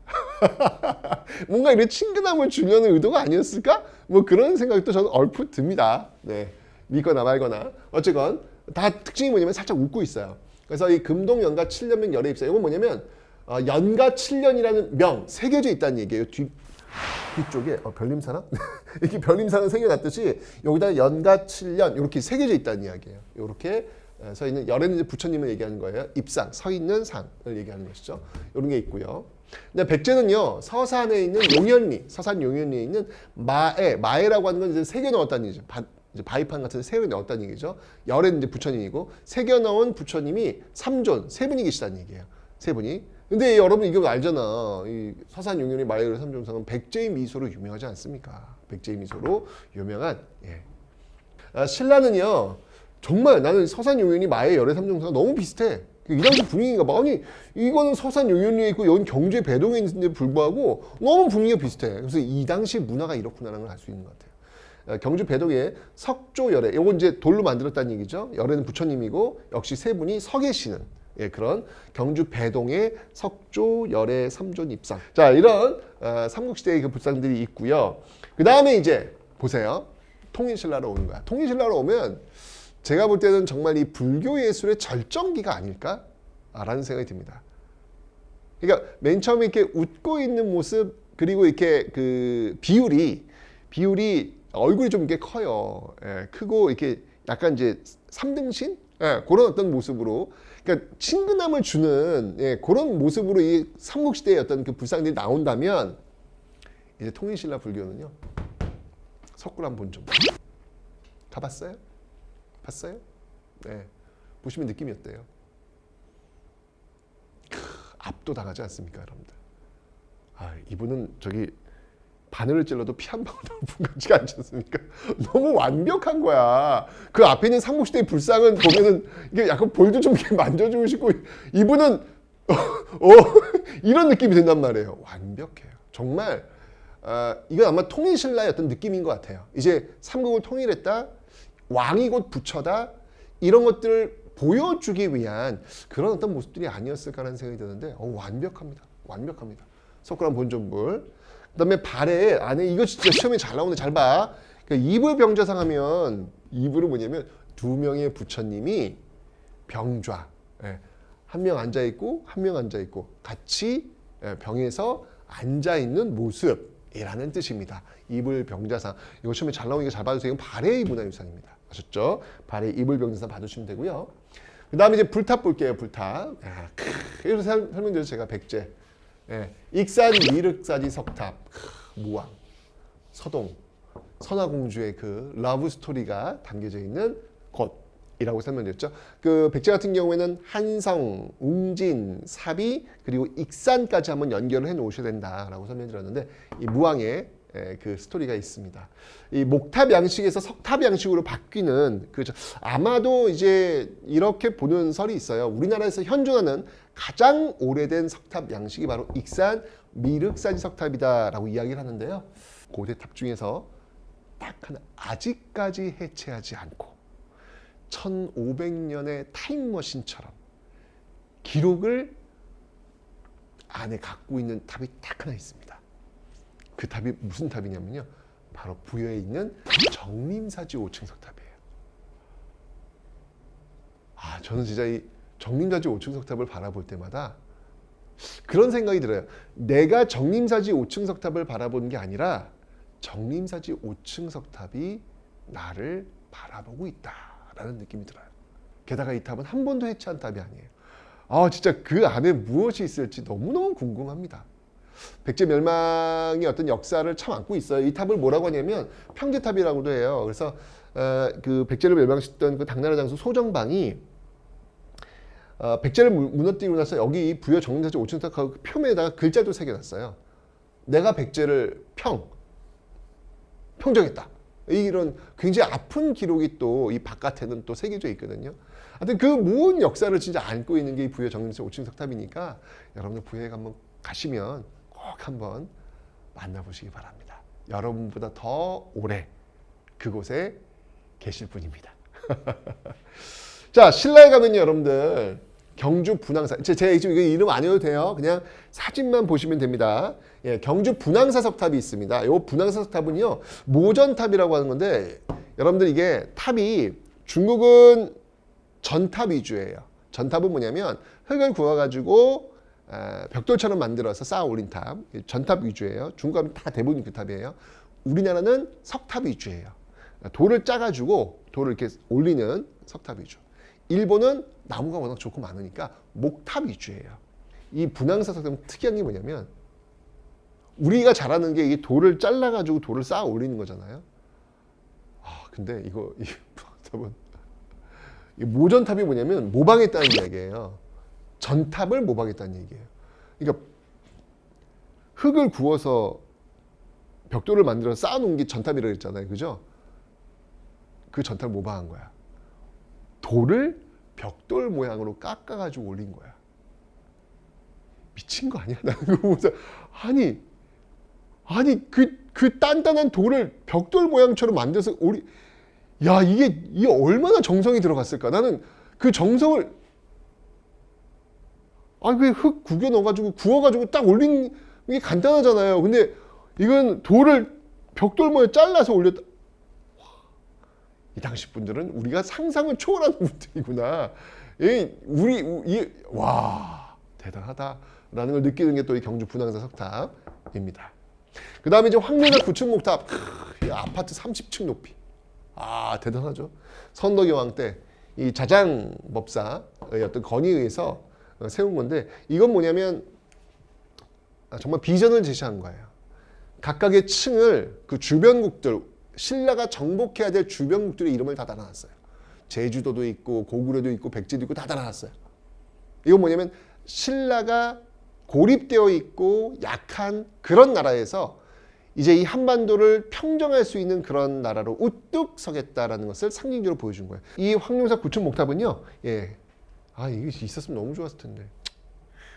뭔가 이런 친근함을 주려는 의도가 아니었을까? 뭐 그런 생각도 저는 얼핏 듭니다. 네. 믿거나 말거나. 어쨌건 다 특징이 뭐냐면 살짝 웃고 있어요. 그래서 이 금동연가 7년명 열애 입상. 이건 뭐냐면 연가 7년이라는 명 새겨져 있다는 얘기예요. 뒤쪽에 별림사랑? 이렇게 별림사랑 새겨놨듯이 여기다 연가 7년 이렇게 새겨져 있다는 이야기예요. 이렇게 서 있는 열애는 이제 부처님을 얘기하는 거예요. 입상, 서 있는 상을 얘기하는 것이죠. 이런 게 있고요. 근데 백제는요 서산에 있는 용현리, 서산 용현리에 있는 마애라고 하는 건 이제 새겨 넣었다는 얘기죠. 이제 바위판 같은 데 새겨 넣었다는 얘기죠. 열애는 이제 부처님이고 새겨 넣은 부처님이 3존 세 분이 계시다는 얘기예요. 세 분이. 근데 여러분 이거 알잖아. 이 서산 용현리 마애열애 삼존상은 백제의 미소로 유명하지 않습니까? 백제의 미소로 유명한. 예. 신라는요. 정말 나는 서산 용현리 마애열애 삼존상과 너무 비슷해. 이 당시 분위기가 막 아니 이거는 서산 용현리에 있고 여기 경주의 배동에 있는데 불구하고 너무 분위기가 비슷해. 그래서 이 당시 문화가 이렇구나라는 걸 알 수 있는 것 같아요. 경주 배동에 석조열애, 이건 이제 돌로 만들었다는 얘기죠. 열애는 부처님이고 역시 세 분이 서 계시는 그런 경주 배동의 석조열애 삼존 입상. 자, 이런 삼국시대의 그 불상들이 있고요. 그 다음에 이제 보세요. 통일신라로 오는 거야. 통일신라로 오면 제가 볼 때는 정말 이 불교 예술의 절정기가 아닐까라는 생각이 듭니다. 그러니까 맨 처음에 이렇게 웃고 있는 모습 그리고 이렇게 그 비율이 얼굴이 좀 이렇게 커요. 예, 크고 이렇게 약간 이제 삼등신 그런 어떤 모습으로 그러니까 친근함을 주는 그런 모습으로 이 삼국시대의 어떤 그 불상들이 나온다면 이제 통일신라 불교는요 석굴암 본점 가봤어요? 봤어요? 네. 보시면 느낌이 어때요? 압도당하지 않습니까, 여러분들? 이분은 저기 바늘을 찔러도 피 한 방울 나올 분 같지가 않지 않습니까? 너무 완벽한 거야. 그 앞에 있는 삼국시대의 불상은 보면은 이게 약간 볼도 좀 이렇게 만져주고 싶고 이분은 이런 느낌이 든단 말이에요. 완벽해요. 정말 이건 아마 통일신라의 어떤 느낌인 것 같아요. 이제 삼국을 통일했다. 왕이 곧 부처다. 이런 것들을 보여주기 위한 그런 어떤 모습들이 아니었을까라는 생각이 드는데 완벽합니다. 완벽합니다. 석굴암 본전불. 그다음에 발에 안에 이거 진짜 시험에 잘 나오는데 잘 봐. 그러니까 이불 병자상 하면 이불은 뭐냐면 두 명의 부처님이 병좌. 한 명 앉아 있고 한 명 앉아 있고 같이 병에서 앉아 있는 모습이라는 뜻입니다. 이불 병자상. 이거 시험에 잘 나오니까 잘 봐주세요. 이건 발해의 문화유산입니다. 아셨죠? 발해 이불 병자상 봐주시면 되고요. 그 다음에 이제 불탑 볼게요. 불탑. 그래서 설명드려서 제가 백제. 익산 미륵사지 석탑. 무왕. 서동. 선화공주의 그 러브 스토리가 담겨져 있는 곳이라고 설명드렸죠. 그 백제 같은 경우에는 한성, 웅진, 사비 그리고 익산까지 한번 연결을 해 놓으셔야 된다라고 설명드렸는데 이 무왕의 그 스토리가 있습니다. 이 목탑 양식에서 석탑 양식으로 바뀌는 그죠. 아마도 이제 이렇게 보는 설이 있어요. 우리나라에서 현존하는 가장 오래된 석탑 양식이 바로 익산 미륵사지 석탑이다라고 이야기를 하는데요. 고대 탑 중에서 딱 하나 아직까지 해체하지 않고 1500년의 타임머신처럼 기록을 안에 갖고 있는 탑이 딱 하나 있습니다. 그 탑이 무슨 탑이냐면요. 바로 부여에 있는 정림사지 5층 석탑이에요. 저는 진짜 이 정림사지 5층 석탑을 바라볼 때마다 그런 생각이 들어요. 내가 정림사지 5층 석탑을 바라보는 게 아니라 정림사지 5층 석탑이 나를 바라보고 있다라는 느낌이 들어요. 게다가 이 탑은 한 번도 해체한 탑이 아니에요. 진짜 그 안에 무엇이 있을지 너무너무 궁금합니다. 백제멸망의 어떤 역사를 참 안고 있어요. 이 탑을 뭐라고 하냐면 평제탑이라고도 해요. 그래서 그 백제를 멸망시켰던 그 당나라 장수 소정방이 백제를 무너뜨리고 나서 여기 부여 정림사지 5층 석탑 표면에다가 글자도 새겨놨어요. 내가 백제를 평정했다. 이런 굉장히 아픈 기록이 또 이 바깥에는 또 새겨져 있거든요. 하여튼 그 모든 역사를 진짜 안고 있는 게 이 부여 정림사지 5층 석탑이니까 여러분들 부여에 한번 가시면 꼭 한번 만나보시기 바랍니다. 여러분보다 더 오래 그곳에 계실 분입니다. 자, 신라에 가면요, 여러분들 경주 분황사. 제가 지금 이거 이름 안 해도 돼요. 그냥 사진만 보시면 됩니다. 예, 경주 분황사 석탑이 있습니다. 이 분황사 석탑은요, 모전탑이라고 하는 건데, 여러분들 이게 탑이 중국은 전탑 위주예요. 전탑은 뭐냐면 흙을 구워가지고 벽돌처럼 만들어서 쌓아 올린 탑. 전탑 위주예요. 중국은 다 대부분 그 탑이에요. 우리나라는 석탑 위주예요. 돌을 짜가지고 돌을 이렇게 올리는 석탑 위주. 일본은 나무가 워낙 좋고 많으니까 목탑 위주예요. 이 분황사 석탑은 특이한 게 뭐냐면 우리가 잘하는 게 이 돌을 잘라가지고 돌을 쌓아 올리는 거잖아요. 근데 이 분황탑은 이 모전탑이 뭐냐면 모방했다는 이야기예요. 전탑을 모방했다는 얘기예요. 그러니까 흙을 구워서 벽돌을 만들어 쌓아놓은 게 전탑이라고 했잖아요. 그죠? 그 전탑을 모방한 거야. 돌을 벽돌 모양으로 깎아가지고 올린 거야. 미친 거 아니야? 나는 그거 보면서 아니 그 단단한 돌을 벽돌 모양처럼 만들어서 이게 얼마나 정성이 들어갔을까? 나는 그 정성을 그 흙 구겨 넣어가지고 구워가지고 딱 올린 게 간단하잖아요. 근데 이건 돌을 벽돌 모양 잘라서 올렸다. 이 당시 분들은 우리가 상상을 초월하는 분들이구나. 대단하다라는 걸 느끼는 게 또 이 경주 분황사 석탑입니다. 그 다음에 이제 황룡사 9층 목탑, 아파트 30층 높이. 대단하죠. 선덕여왕 때 이 자장법사의 어떤 건의에 의해서 세운 건데, 이건 뭐냐면 정말 비전을 제시한 거예요. 각각의 층을 그 주변국들, 신라가 정복해야 될 주변국들의 이름을 다 달아놨어요. 제주도도 있고 고구려도 있고 백제도 있고 다 달아놨어요. 이건 뭐냐면 신라가 고립되어 있고 약한 그런 나라에서 이제 이 한반도를 평정할 수 있는 그런 나라로 우뚝 서겠다라는 것을 상징적으로 보여준 거예요. 이 황룡사 9층 목탑은요, 이게 있었으면 너무 좋았을 텐데.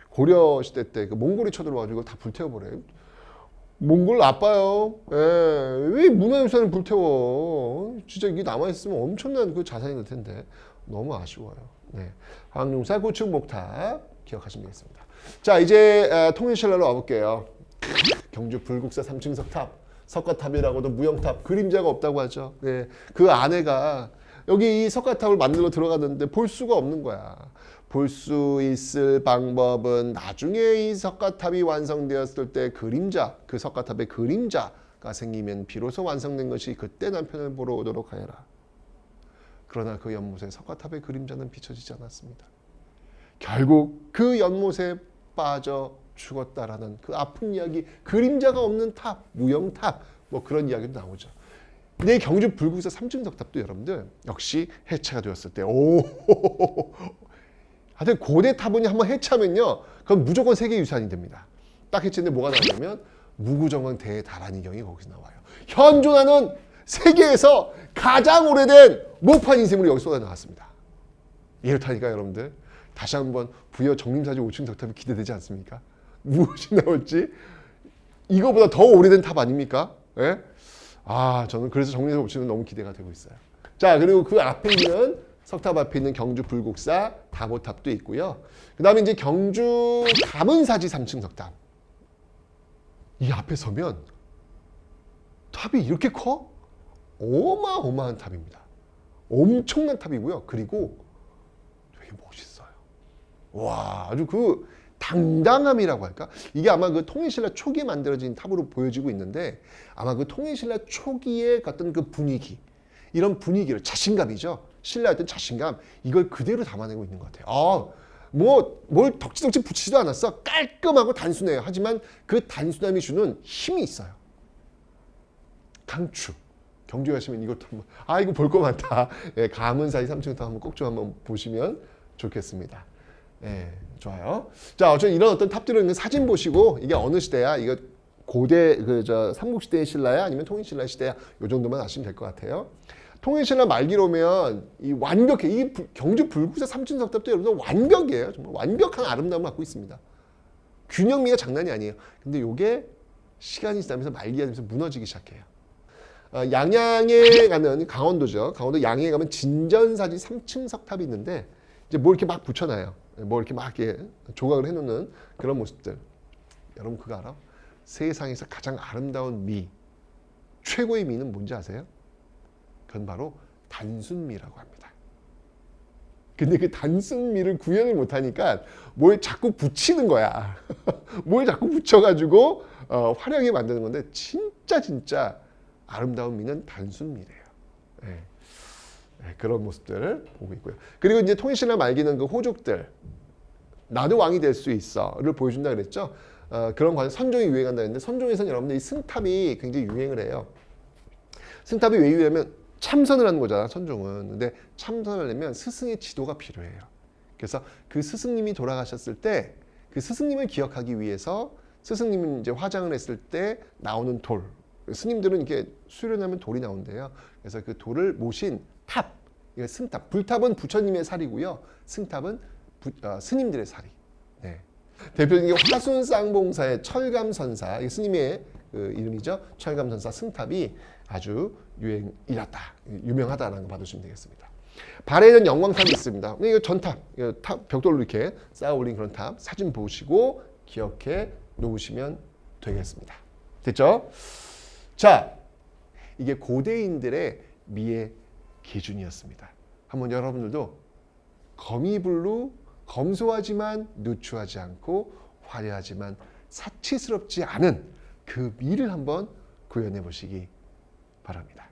고려 시대 때 그 몽골이 쳐들어와가지고 다 불태워버려요. 몽골 나빠요. 왜 문화유산을 불태워? 진짜 이게 남아있으면 엄청난 그 자산이 될 텐데. 너무 아쉬워요. 네. 황룡사 9층 목탑 기억하시면 되겠습니다. 자, 이제 통일신라로 와볼게요. 경주 불국사 3층 석탑, 석가탑이라고도 무형탑, 그림자가 없다고 하죠. 네. 그 안에가 여기 이 석가탑을 만들러 들어갔는데 볼 수가 없는 거야. 볼 수 있을 방법은 나중에 이 석가탑이 완성되었을 때 그 석가탑의 그림자가 생기면 비로소 완성된 것이 그때 남편을 보러 오도록 하여라. 그러나 그 연못에 석가탑의 그림자는 비춰지지 않았습니다. 결국 그 연못에 빠져 죽었다라는 그 아픈 이야기, 그림자가 없는 탑, 무형탑, 뭐 그런 이야기도 나오죠. 근데 경주 불국사 3층 석탑도 여러분들 역시 해체가 되었을 때 하여튼 고대 탑은이 한번 해체하면요, 그건 무조건 세계유산이 됩니다. 딱 해체인데 뭐가 나오냐면 무구정강 대다란이경이 거기서 나와요. 현존하는 세계에서 가장 오래된 목판 인쇄물이 여기 쏟아 나왔습니다. 이렇다니까 여러분들. 다시 한번 부여 정림사지 5층 석탑이 기대되지 않습니까? 무엇이 나올지 이거보다 더 오래된 탑 아닙니까? 예? 저는 그래서 정림사지 5층은 너무 기대가 되고 있어요. 자, 그리고 그 앞에 있는 석탑 앞에 있는 경주 불국사 다보탑도 있고요. 그 다음에 이제 경주 감은사지 3층 석탑. 이 앞에 서면 탑이 이렇게 커? 어마어마한 탑입니다. 엄청난 탑이고요. 그리고 되게 멋있어요. 와, 아주 그 당당함이라고 할까? 이게 아마 그 통일신라 초기에 만들어진 탑으로 보여지고 있는데 아마 그 통일신라 초기의 어떤 그 분위기, 이런 분위기를, 자신감이죠. 신라의 어떤 자신감, 이걸 그대로 담아내고 있는 것 같아요. 뭘 덕지덕지 붙이지도 않았어. 깔끔하고 단순해요. 하지만 그 단순함이 주는 힘이 있어요. 강추. 경주 가시면 이것도 한번, 이거 볼 거 많다. 예, 감은사지 3층도 한번 꼭 좀 한번 보시면 좋겠습니다. 예, 좋아요. 자, 어쨌든 이런 어떤 탑들을 있는 사진 보시고 이게 어느 시대야? 이거 고대 삼국시대의 신라야? 아니면 통일신라 시대야? 요 정도만 아시면 될 것 같아요. 통일신라 말기로 오면 이 완벽해. 이 경주 불국사 3층 석탑도 여러분들 완벽이에요. 정말 완벽한 아름다움을 갖고 있습니다. 균형미가 장난이 아니에요. 근데 요게 시간이 지나면서 말기가 되면서 무너지기 시작해요. 양양에 가면 강원도죠. 강원도 양양에 가면 진전사지 3층 석탑이 있는데 이제 뭐 이렇게 막 붙여놔요. 뭐 이렇게 막 이렇게 조각을 해놓는 그런 모습들. 여러분 그거 알아? 세상에서 가장 아름다운 미, 최고의 미는 뭔지 아세요? 그건 바로 단순미라고 합니다. 근데 그 단순미를 구현을 못하니까 뭘 자꾸 붙이는 거야. 뭘 자꾸 붙여가지고 화려하게 만드는 건데 진짜 아름다운 미는 단순미래요. 네. 네, 그런 모습들 보고 있고요. 그리고 이제 통일신라 말기는 그 호족들, 나도 왕이 될 수 있어를 보여준다 그랬죠. 그런 과정 선종이 유행한다 했는데 선종에서는 여러분들 이 승탑이 굉장히 유행을 해요. 승탑이 왜 유행하면 참선을 하는 거잖아, 선종은. 근데 참선을 하려면 스승의 지도가 필요해요. 그래서 그 스승님이 돌아가셨을 때 그 스승님을 기억하기 위해서 스승님이 이제 화장을 했을 때 나오는 돌, 스님들은 이렇게 수련하면 돌이 나온대요. 그래서 그 돌을 모신 탑, 이거 승탑. 불탑은 부처님의 살이고요. 승탑은 스님들의 살이. 네. 대표적인 게 화순쌍봉사의 철감선사, 이게 스님의 그 이름이죠. 철감선사 승탑이 아주 유명하다라는 거 봐주시면 되겠습니다. 발해는 영광탑이 있습니다. 이거 전탑, 이거 탑 벽돌로 이렇게 쌓아 올린 그런 탑 사진 보시고 기억해 놓으시면 되겠습니다. 됐죠? 자, 이게 고대인들의 미의 기준이었습니다. 한번 여러분들도 거미불로 검소하지만 누추하지 않고 화려하지만 사치스럽지 않은 그 미를 한번 구현해 보시기 바랍니다.